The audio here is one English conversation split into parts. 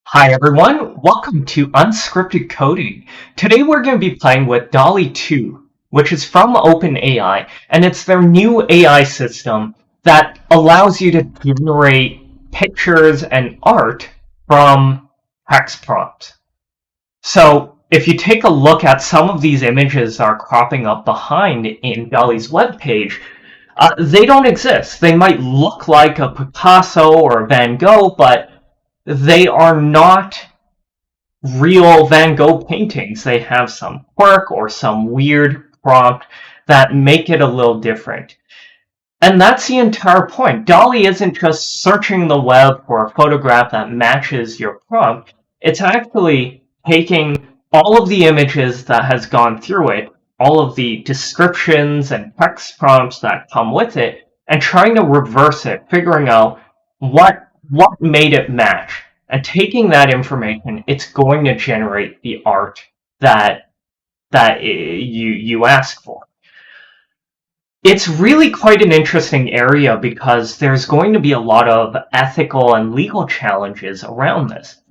Hi everyone, welcome to Unscripted Coding. Today we're going to be playing with Dall-E 2, which is from OpenAI, and it's their new AI system that allows you to generate pictures and art from text prompts. So if you take a look at some of these images that are cropping up behind in Dall-E's webpage, they don't exist. They might look like a Picasso or a Van Gogh, but they are not real Van Gogh paintings. They have some quirk or some weird prompt that make it a little different. And that's the entire point. Dall-E isn't just searching the web for a photograph that matches your prompt. It's actually taking all of the images that has gone through it, all of the descriptions and text prompts that come with it, and trying to reverse it, figuring out what made it match. And taking that information, it's going to generate the art that you ask for. It's really quite an interesting area because there's going to be a lot of ethical and legal challenges around this.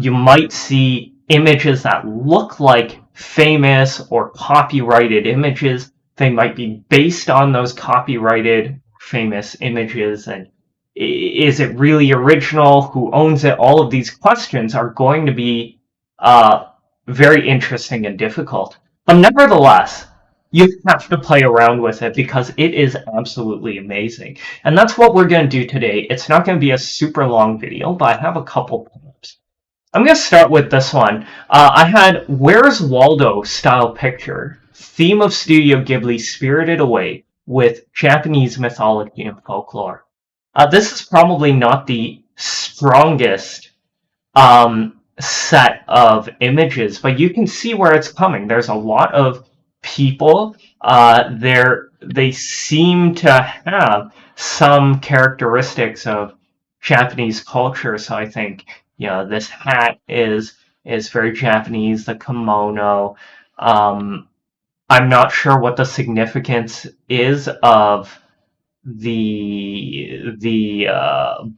You might see images that look like famous or copyrighted images. They might be based on those copyrighted famous images, and is it really original? Who owns it? All of these questions are going to be very interesting and difficult. But nevertheless, you have to play around with it because it is absolutely amazing. And that's what we're going to do today. It's not going to be a super long video, but I have a couple prompts. I'm going to start with this one. I had Where's Waldo style picture, theme of Studio Ghibli spirited away with Japanese mythology and folklore. This is probably not the strongest set of images, but you can see where it's coming. There's a lot of people. They seem to have some characteristics of Japanese culture. So I think this hat is very Japanese. The kimono. I'm not sure what the significance is of the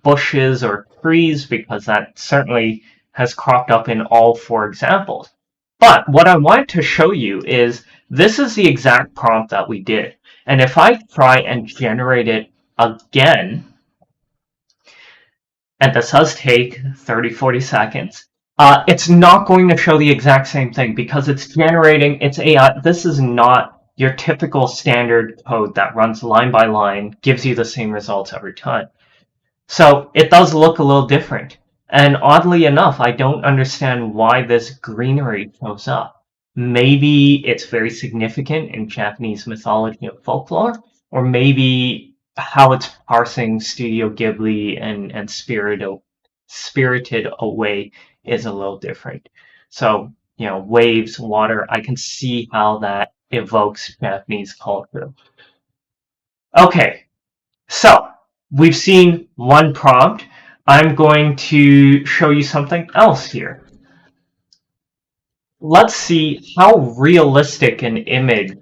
bushes or trees because that certainly has cropped up in all four examples. But what I wanted to show you is this is the exact prompt that we did. And if I try and generate it again, and this does take 30-40 seconds, it's not going to show the exact same thing because it's generating its AI. This is not your typical standard code that runs line by line, gives you the same results every time. So it does look a little different. And oddly enough, I don't understand why this greenery shows up. Maybe it's very significant in Japanese mythology and folklore, or maybe how it's parsing Studio Ghibli and Spirited Away is a little different. So, waves, water, I can see how that evokes Japanese culture. Okay, so we've seen one prompt. I'm going to show you something else here. Let's see how realistic an image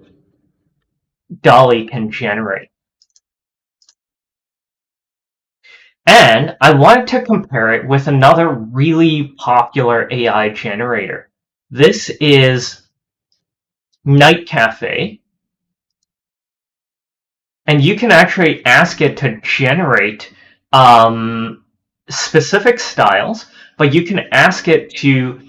Dall-E can generate. And I wanted to compare it with another really popular AI generator. This is Night Cafe. And you can actually ask it to generate specific styles, but you can ask it to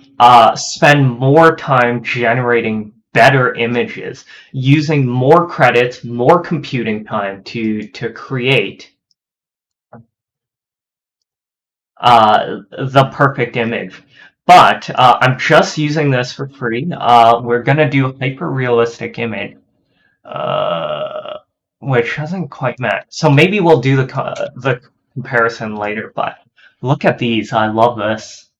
spend more time generating better images, using more credits, more computing time to create the perfect image. But I'm just using this for free. We're going to do a hyper-realistic image, which doesn't quite match. So maybe we'll do the comparison later, but look at these. I love this.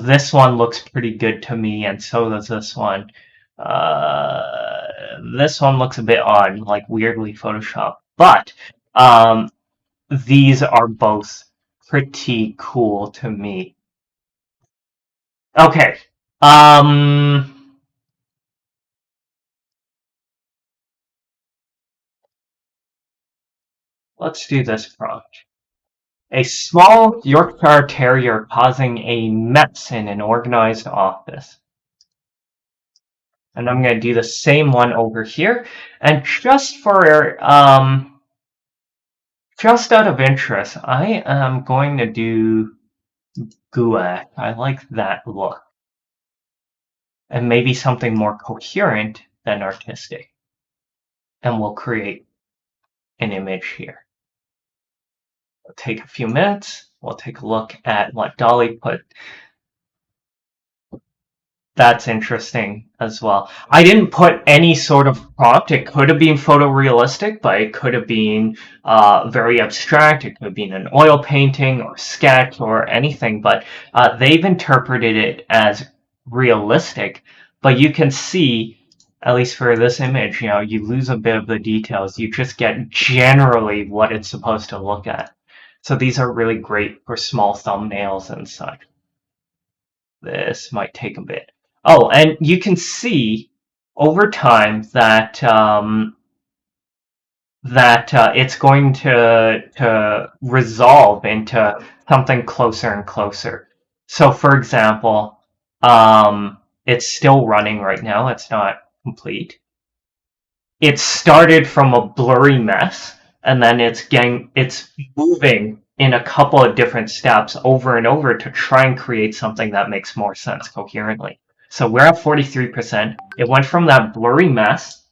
This one looks pretty good to me, and so does this one. This one looks a bit odd, like weirdly photoshopped. But these are both pretty cool to me. Okay. Let's do this prompt. A small Yorkshire Terrier causing a mess in an organized office. And I'm going to do the same one over here. And just out of interest, I am going to do gouache. I like that look. And maybe something more coherent than artistic. And we'll create an image here. It'll take a few minutes. We'll take a look at what Dall-E put. That's interesting as well. I didn't put any sort of prompt. It could have been photorealistic, but it could have been very abstract. It could have been an oil painting or sketch or anything, but they've interpreted it as realistic. But you can see, at least for this image, you lose a bit of the details. You just get generally what it's supposed to look at. So these are really great for small thumbnails and such. This might take a bit. Oh, and you can see over time that it's going to resolve into something closer and closer. So, for example, it's still running right now. It's not complete. It started from a blurry mess, and then it's moving in a couple of different steps over and over to try and create something that makes more sense coherently. So we're at 43%. It went from that blurry mess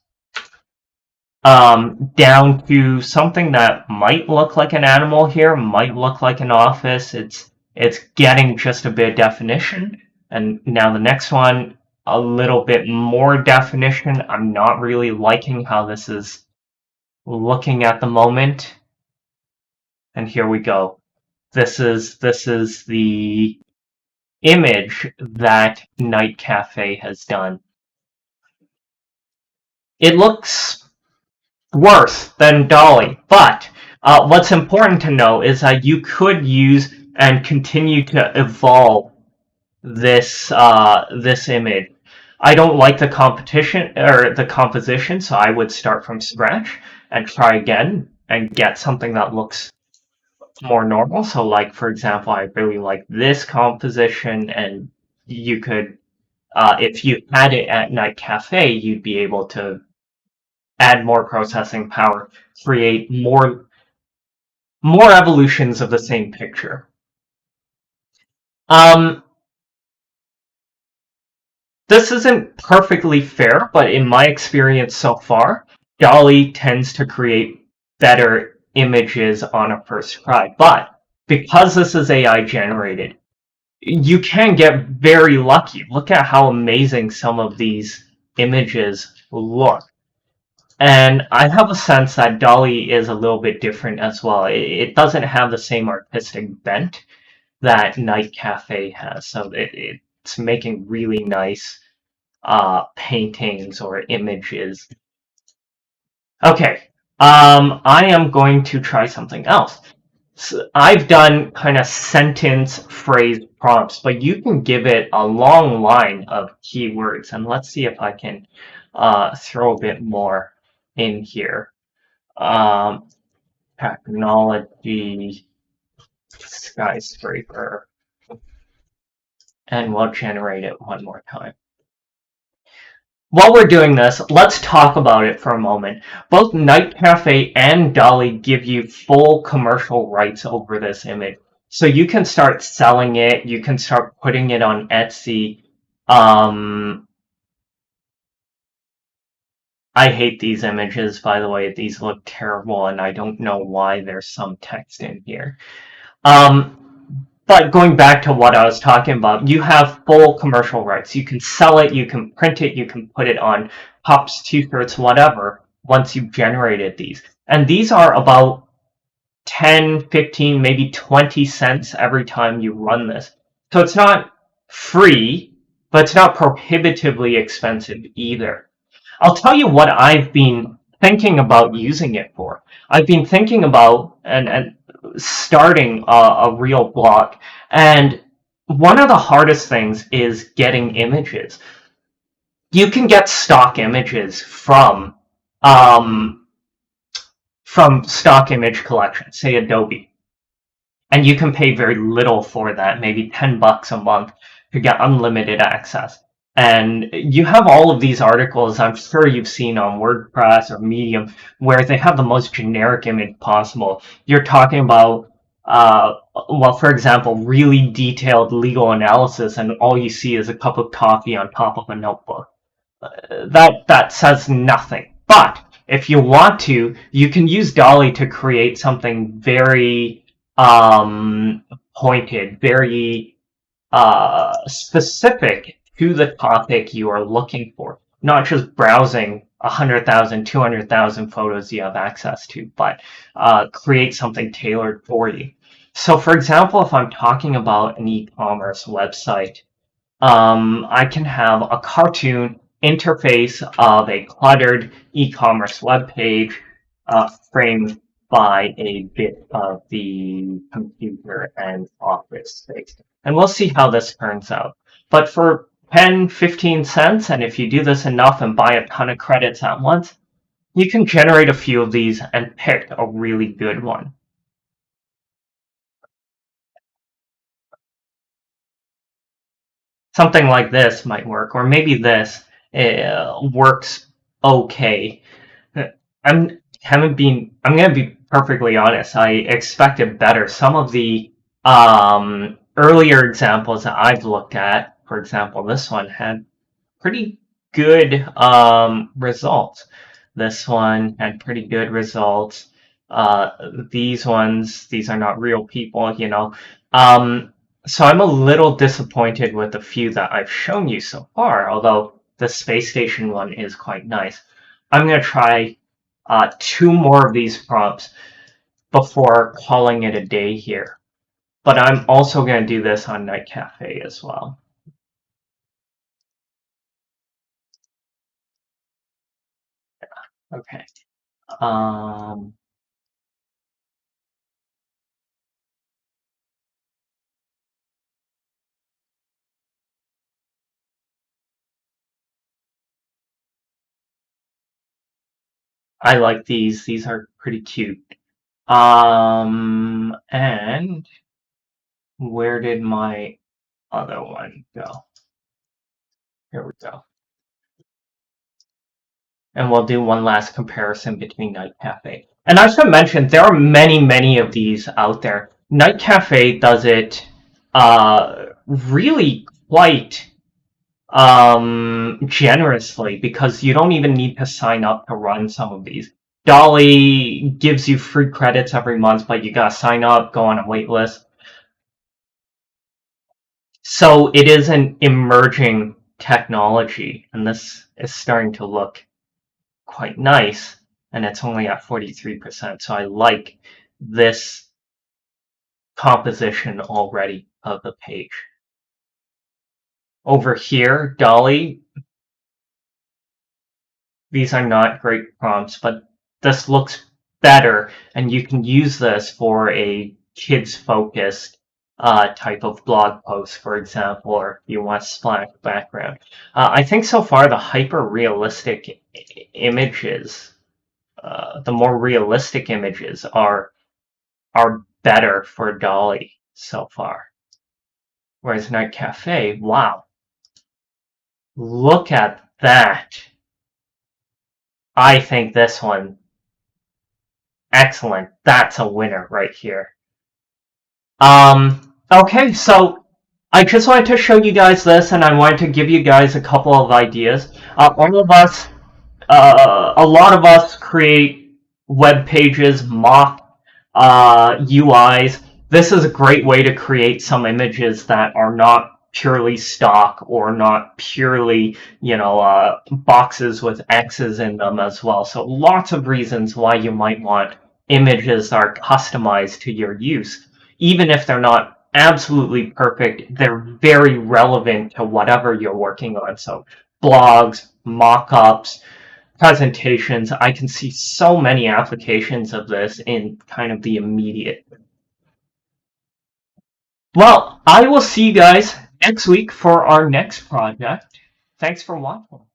down to something that might look like an animal here, might look like an office. It's getting just a bit of definition. And now the next one, a little bit more definition. I'm not really liking how this is looking at the moment. And here we go. This is the image that Night Cafe has done. It looks worse than Dall-E, but what's important to know is that you could use and continue to evolve this image. I don't like the competition or the composition, so I would start from scratch and try again and get something that looks more normal. So, like, for example, I really like this composition, and you could, if you had it at Night Cafe, you'd be able to add more processing power, create more evolutions of the same picture. This isn't perfectly fair, but in my experience so far, Dall-E tends to create better images on a first try. But because this is AI generated, you can get very lucky. Look at how amazing some of these images look. And I have a sense that Dall-E is a little bit different as well. It doesn't have the same artistic bent that Night Cafe has. So it's making really nice paintings or images. Okay, I am going to try something else. So I've done kind of sentence phrase prompts, but you can give it a long line of keywords, and let's see if I can throw a bit more in here. Technology skyscraper, and we'll generate it one more time. While we're doing this, let's talk about it for a moment. Both Night Cafe and Dall-E give you full commercial rights over this image. So you can start selling it, you can start putting it on Etsy. I hate these images, by the way. These look terrible, and I don't know why there's some text in here. But going back to what I was talking about, you have full commercial rights. You can sell it, you can print it, you can put it on cups, t-shirts, whatever, once you've generated these. And these are about 10, 15, maybe 20 cents every time you run this. So it's not free, but it's not prohibitively expensive either. I'll tell you what I've been thinking about using it for. I've been thinking about and starting a real blog, and one of the hardest things is getting images. You can get stock images from stock image collections, say Adobe, And you can pay very little for that, maybe $10 a month to get unlimited access. And you have all of these articles I'm sure you've seen on WordPress or Medium where they have the most generic image possible. You're talking about, well, for example, really detailed legal analysis, and all you see is a cup of coffee on top of a notebook. That says nothing. But if you want to, you can use Dall-E to create something very pointed, very specific to the topic you are looking for. Not just browsing 100,000, 200,000 photos you have access to, but create something tailored for you. So, for example, if I'm talking about an e-commerce website, I can have a cartoon interface of a cluttered e-commerce web page framed by a bit of the computer and office space. And we'll see how this turns out. But for 10, 15 cents, and if you do this enough and buy a ton of credits at once, you can generate a few of these and pick a really good one. Something like this might work, or maybe this works okay. I'm gonna be perfectly honest. I expected better. Some of the earlier examples that I've looked at, for example, this one had pretty good results. This one had pretty good results. These ones, these are not real people, you know. So I'm a little disappointed with the few that I've shown you so far, although the space station one is quite nice. I'm going to try two more of these prompts before calling it a day here. But I'm also going to do this on Night Cafe as well. Okay. I like these. These are pretty cute. And where did my other one go? Here we go. And we'll do one last comparison between Night Cafe. And I should mention, there are many, many of these out there. Night Cafe does it really quite generously because you don't even need to sign up to run some of these. Dall-E gives you free credits every month, but you gotta sign up, go on a wait list. So it is an emerging technology, and this is starting to look quite nice, and it's only at 43%. So I like this composition already of the page. Over here, Dall-E, these are not great prompts, but this looks better, and you can use this for a kids-focused type of blog post, for example, or you want a splash background. I think so far the hyper-realistic images, the more realistic images are better for Dall-E so far. Whereas Night Cafe, wow, look at that. I think this one, excellent. That's a winner right here. Okay, so I just wanted to show you guys this, and I wanted to give you guys a couple of ideas. All of us, a lot of us create web pages, mock UIs. This is a great way to create some images that are not purely stock or not purely, boxes with X's in them as well. So lots of reasons why you might want images that are customized to your use. Even if they're not absolutely perfect, they're very relevant to whatever you're working on. So blogs, mock-ups, presentations, I can see so many applications of this in kind of the immediate. Well, I will see you guys next week for our next project. Thanks for watching.